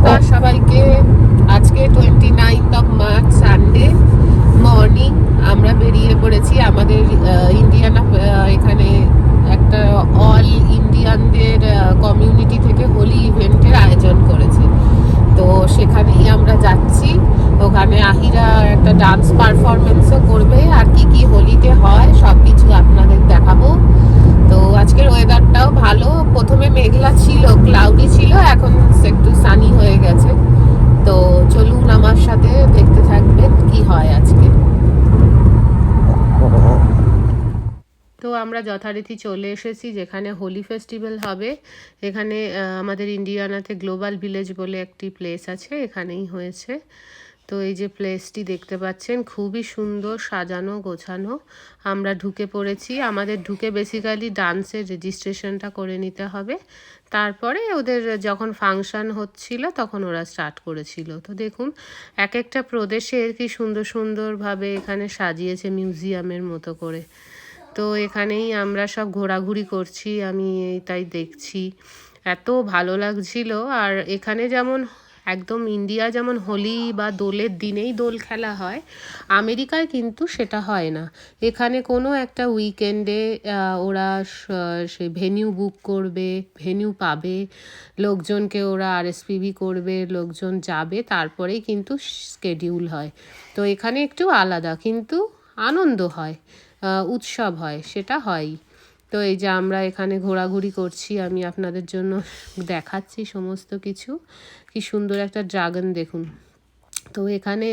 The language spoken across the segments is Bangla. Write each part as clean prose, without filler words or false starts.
নমস্কার সবাইকে। আজকে 29 মার্চ সানডে মর্নিং আমরা বেরিয়ে পড়েছি আমাদের ইন্ডিয়ানা এখানে একটা অল ইন্ডিয়ানদের কমিউনিটি থেকে হোলি ইভেন্টের আয়োজন করেছে। তো সেখানেই আমরা যাচ্ছি। ওখানে আহিরা একটা ডান্স পারফরমেন্সও করবে, আর কি কি হোলিতে হয় সব কিছু আপনাদের দেখাবো। তো আজকের ওয়েদারটাও ভালো, প্রথমে মেঘলা ছিল, ক্লাউডি ছিল, এখন একটু সানি হয়ে গেছে। তো চলুন আমার সাথে দেখতে থাকবেন কি হয় আজকে। তো আমরা যথারীতি চলে এসেছি যেখানে হোলি ফেস্টিভ্যাল হবে। এখানে আমাদের ইন্ডিয়ানাতে গ্লোবাল ভিলেজ বলে একটি প্লেস আছে, এখানেই হয়েছে। তো এই যে প্লেসটি দেখতে পাচ্ছেন, খুবই সুন্দর সাজানো গোছানো। আমরা ঢুকে পড়েছি। আমাদের ঢুকে বেসিক্যালি ডান্সের রেজিস্ট্রেশনটা করে নিতে হবে, তারপরে ওদের যখন ফাংশন হচ্ছিল তখন ওরা স্টার্ট করেছিল। তো দেখুন এক একটা প্রদেশের কি সুন্দর সুন্দরভাবে এখানে সাজিয়েছে মিউজিয়ামের মতো করে। তো এখানেই আমরা সব ঘোরাঘুরি করছি, আমি তাই দেখছি, এত ভালো লাগছিল। আর এখানে যেমন একদম ইন্ডিয়া যেমন হোলি বা দোলের দিনেই দোল খেলা হয়, আমেরিকায় কিন্তু সেটা হয় না। এখানে কোনো একটা উইকেন্ডে ওরা সে ভেন্যু বুক করবে, ভেন্যু পাবে, লোকজনকে ওরা আরএসপিবি করবে, লোকজন যাবে, তারপরেই কিন্তু স্কেডিউল হয়। তো এখানে একটু আলাদা, কিন্তু আনন্দ হয়, উৎসব হয়, সেটা হয়ই। তো এই যে আমরা এখানে ঘোরাঘুরি করছি, আমি আপনাদের জন্য দেখাচ্ছি সমস্ত কিছু। কি সুন্দর একটা ড্রাগন দেখুন। তো এখানে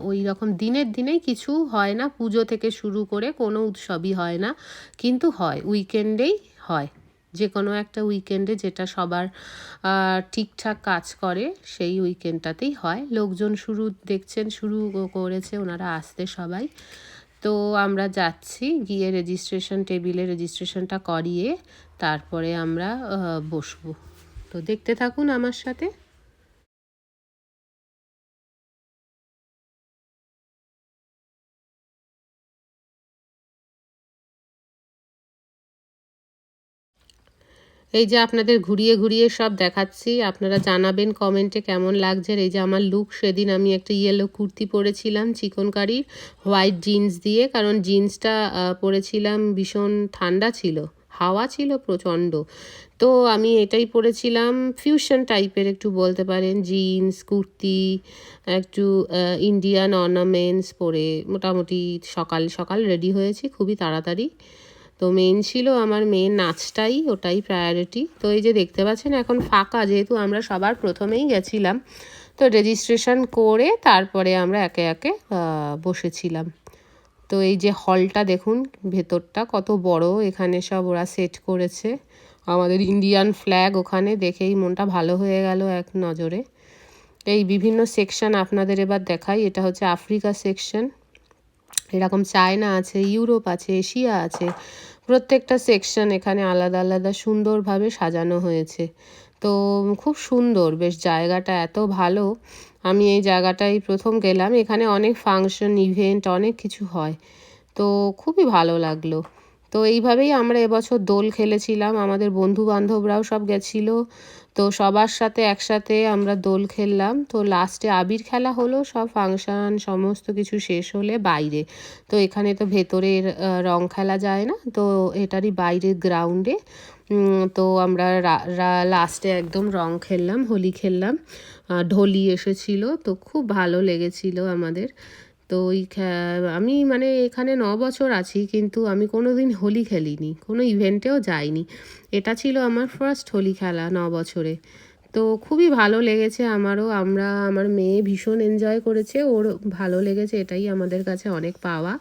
ওই রকম দিনের দিনেই কিছু হয় না, পুজো থেকে শুরু করে কোনো উৎসবই হয় না, কিন্তু হয় উইকেন্ডেই হয়। যে কোনো একটা উইকেন্ডে যেটা সবার ঠিকঠাক কাজ করে সেই উইকেন্ডটাতেই হয়। লোকজন শুরু দেখছেন শুরু করেছে ওনারা আসতে সবাই। তো আমরা যাচ্ছি, গিয়ে রেজিস্ট্রেশন টেবিলে রেজিস্ট্রেশনটা করিয়ে তারপরে আমরা বসবো। তো দেখতে থাকুন আমার সাথে। এই যে আপনাদের ঘুরিয়ে ঘুরিয়ে সব দেখাচ্ছি, আপনারা জানাবেন কমেন্টে কেমন লাগছে। এই যে আমার লুক, সেদিন আমি একটা ইয়েলো কুর্তি পরেছিলাম চিকনকারির হোয়াইট জিন্স দিয়ে, কারণ জিন্সটা পরেছিলাম ভীষণ ঠান্ডা ছিল, হাওয়া ছিল প্রচণ্ড। তো আমি এটাই পরেছিলাম, ফিউশন টাইপের একটু বলতে পারেন, জিন্স কুর্তি, একটু ইন্ডিয়ান অর্নামেন্টস পরে মোটামুটি সকাল সকাল রেডি হয়েছি খুবই তাড়াতাড়ি। তো মেন ছিল আমার মেন নাচটাই, ওটাই প্রায়োরিটি। তো এই যে দেখতে পাচ্ছেন এখন ফাঁকা, যেহেতু আমরা সবার প্রথমেই গেছিলাম, তো রেজিস্ট্রেশন করে তারপরে আমরা একে একে বসেছিলাম। তো এই যে হলটা দেখুন, ভেতরটা কত বড়, এখানে সব ওরা সেট করেছে আমাদের ইন্ডিয়ান ফ্ল্যাগ, ওখানে দেখেই মনটা ভালো হয়ে গেল এক নজরে। এই বিভিন্ন সেকশন আপনাদের এবার দেখাই। এটা হচ্ছে আফ্রিকা সেকশন, এরকম চায়না আছে, ইউরোপ আছে, এশিয়া আছে, প্রত্যেকটা সেকশন এখানে আলাদা আলাদা সুন্দরভাবে সাজানো হয়েছে। তো খুব সুন্দর, বেশ জায়গাটা এত ভালো। আমি এই জায়গাটাই প্রথম গেলাম, এখানে অনেক ফাংশন ইভেন্ট অনেক কিছু হয়, তো খুবই ভালো লাগলো। তো এইভাবেই আমরা এবছর দোল খেলেছিলাম, আমাদের বন্ধু বান্ধবরাও সব গেছিলো। তো সবার সাথে একসাথে আমরা দোল খেললাম। তো লাস্টে আবির খেলা হলো, সব ফাংশান সমস্ত কিছু শেষ হলে বাইরে। তো এখানে তো ভেতরের রং খেলা যায় না, তো এটারই বাইরের গ্রাউন্ডে তো আমরা লাস্টে একদম রং খেললাম, হোলি খেললাম। ঢোলি এসেছিলো, তো খুব ভালো লেগেছিল আমাদের। তো আমি মানে এখানে 9 বছর আছি, কিন্তু আমি কোনো দিন হোলি খেলিনি, কোনো ইভেন্টেও যাইনি। এটা ছিল আমার ফার্স্ট হোলি খেলা 9 বছরে। তো খুবই ভালো লেগেছে আমারও, আমার মেয়ে ভীষণ এনজয় করেছে, ওর ভালো লেগেছে, এটাই আমাদের কাছে অনেক পাওয়া।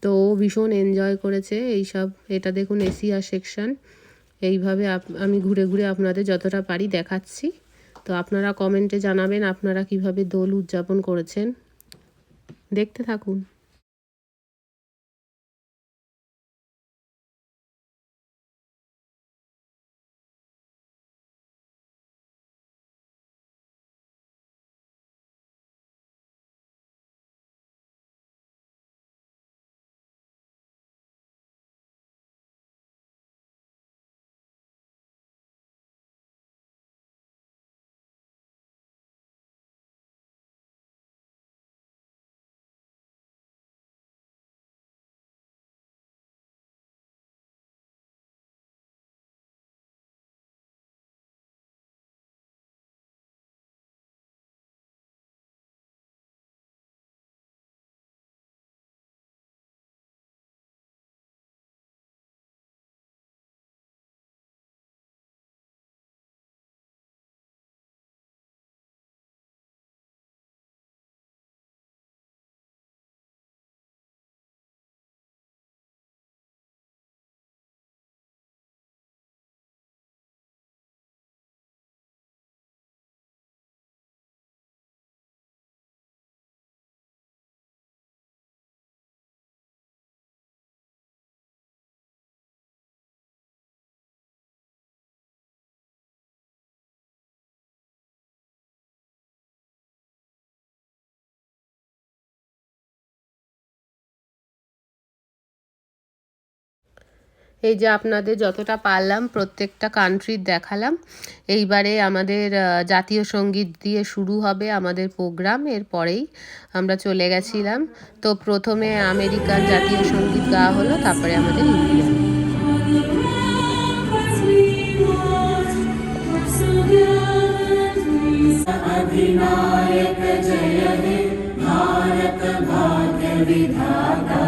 তো ও ভীষণ এনজয় করেছে এইসব। এটা দেখুন এশিয়া সেকশন। এইভাবে আমি ঘুরে ঘুরে আপনাদের যতটা পারি দেখাচ্ছি। তো আপনারা কমেন্টে জানাবেন আপনারা কিভাবে দোল উদযাপন করেছেন, দেখতে থাকুন। এই যে আপনাদের যতটা পারলাম প্রত্যেকটা কান্ট্রির দেখালাম। এইবারে আমাদের জাতীয় সঙ্গীত দিয়ে শুরু হবে আমাদের প্রোগ্রাম, এরপরেই আমরা চলে গেছিলাম। তো প্রথমে আমেরিকার জাতীয় সঙ্গীত গাওয়া হলো, তারপরে আমাদের ইন্ডিয়ান। अधिनायक जय हे भारत भाग्य विधाता,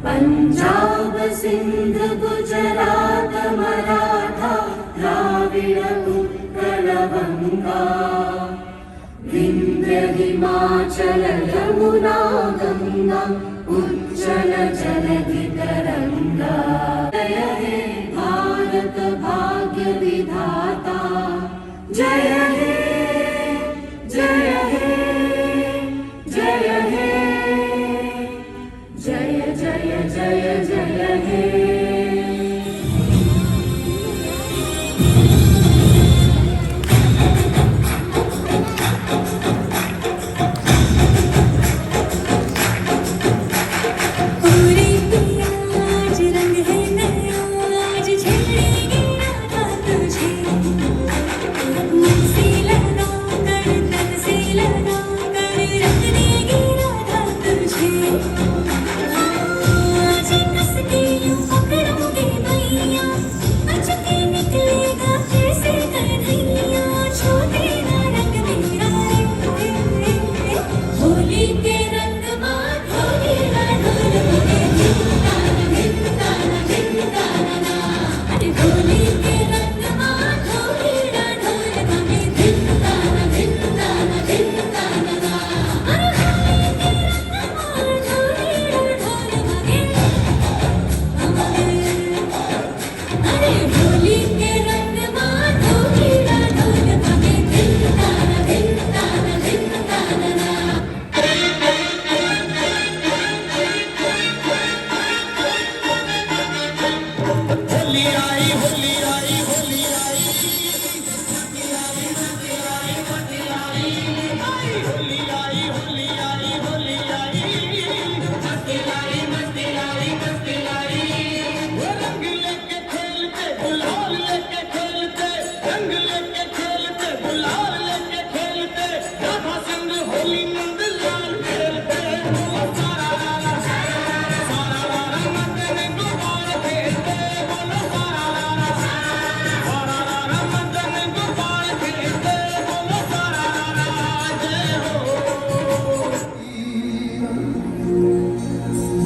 पंजाब सिंध गुजरात मराठा द्राविड़ उत्कल गंगा, विंध्य हिमाचल यमुना गंगा उज्जल जलधि तरंगा। जय हे भारत भाग्य विधाता, जय हे जय हे जय हे जय जय जय जय हे।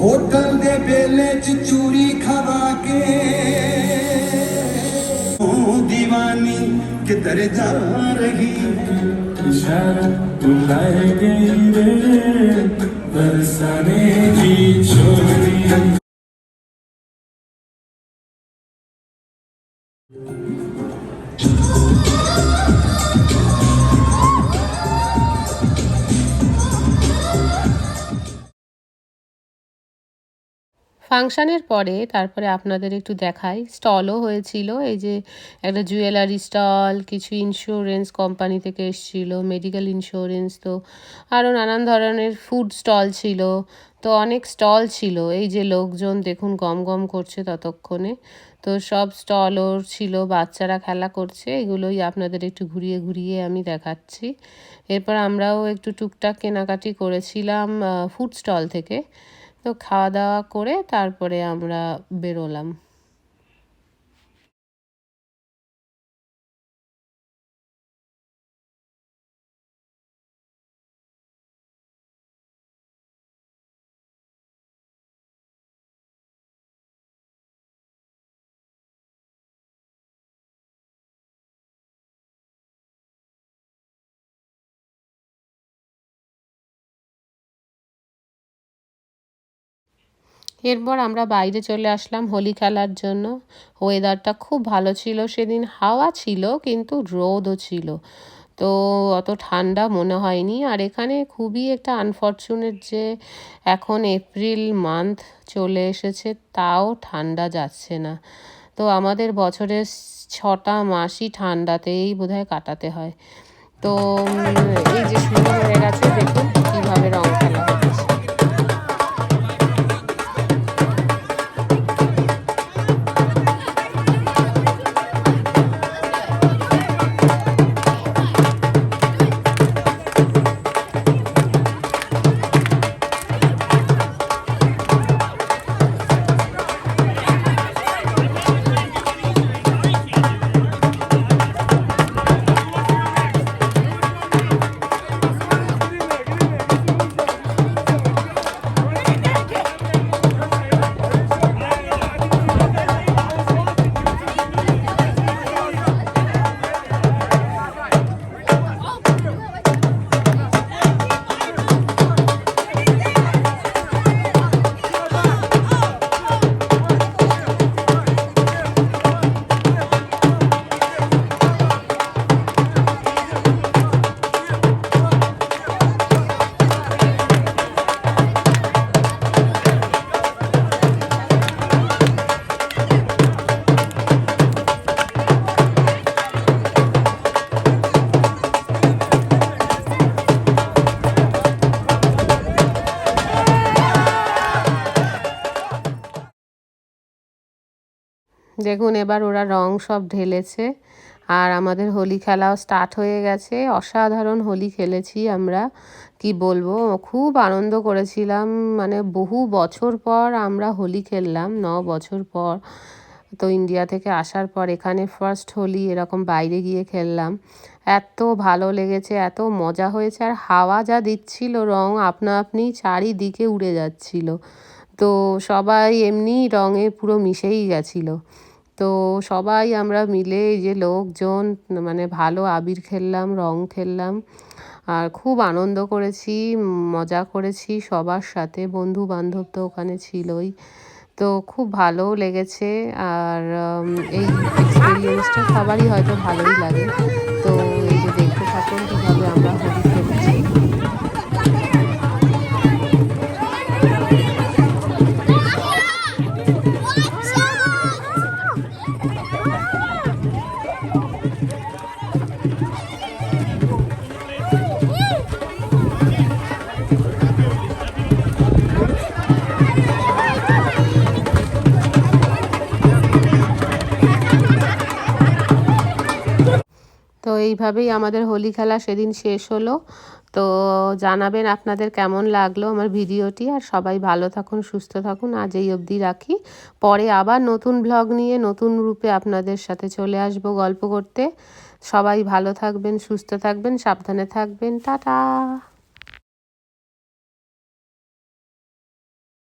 होटल दे बेले च चूड़ी खवा के दीवानी किधर जा रही, इशारा बुलाए गई रे बरसाने की छोरी। ফাংশানের পরে তারপরে আপনাদের একটু দেখাই, স্টলও হয়েছিল। এই যে একটা জুয়েলারি স্টল, কিছু ইন্স্যুরেন্স কোম্পানি থেকে এসেছিলো, মেডিকেল ইন্স্যুরেন্স, তো আরও নানান ধরনের ফুড স্টল ছিল। তো অনেক স্টল ছিল। এই যে লোকজন দেখুন গম গম করছে ততক্ষণে। তো সব স্টলও ছিল, বাচ্চারা খেলা করছে। এগুলোই আপনাদের একটু ঘুরিয়ে ঘুরিয়ে আমি দেখাচ্ছি। এরপর আমরাও একটু টুকটাক কেনাকাটি করেছিলাম ফুড স্টল থেকে। তো খাওয়া দাওয়া করে তারপরে আমরা বেরোলাম। এরপর আমরা বাইরে চলে আসলাম হোলি খেলার জন্য। ওয়েদারটা খুব ভালো ছিল সেদিন, হাওয়া ছিল কিন্তু রোদও ছিল, তো অত ঠান্ডা মনে হয়নি। আর এখানে খুবই একটা আনফর্চুনেট যে এখন এপ্রিল মান্থ চলে এসেছে, তাও ঠান্ডা যাচ্ছে না। তো আমাদের বছরের 6টা মাসই ঠান্ডাতেই বোধহয় কাটাতে হয়। তো এই যে শুরু হয়ে গেছে, দেখুন কীভাবে রং খেলা হচ্ছে। দেখুন এবার ওরা রং সব ঢেলেছে আর আমাদের হোলি খেলাও স্টার্ট হয়ে গেছে। অসাধারণ হোলি খেলেছি আমরা, কি বলবো, খুব আনন্দ করেছিলাম। মানে বহু বছর পর আমরা হোলি খেললাম, 9 বছর পর। তো ইন্ডিয়া থেকে আসার পর এখানে ফার্স্ট হোলি এরকম বাইরে গিয়ে খেললাম। এত ভালো লেগেছে, এত মজা হয়েছে। আর হাওয়া যা দিচ্ছিল, রং আপনা আপনি চারিদিকে উড়ে যাচ্ছিল। তো সবাই এমনি রঙে পুরো মিশেই গেছিলো। তো সবাই আমরা মিলে এই যে লোকজন, মানে ভালো আবির খেললাম, রং খেললাম আর খুব আনন্দ করেছি, মজা করেছি সবার সাথে। বন্ধু বান্ধব তো ওখানে ছিলই, তো খুব ভালোও লেগেছে। আর এই এক্সপিরিয়েন্সটা সবারই হয়তো ভালোই লাগে। তো এই যে দেখতে থাকুন কীভাবে আমরা হোলি খেলছি। তো এইভাবেই আমাদের হোলি খেলা সেদিন শেষ হলো। তো জানাবেন আপনাদের কেমন লাগলো আমার ভিডিওটি। আর সবাই ভালো থাকুন, সুস্থ থাকুন। আজ এই অবধি রাখি। পরে আবার নতুন ব্লগ নিয়ে নতুন রূপে আপনাদের সাথে চলে আসবো গল্প করতে। সবাই ভালো থাকবেন, সুস্থ থাকবেন, সাবধানে থাকবেন। টাটা।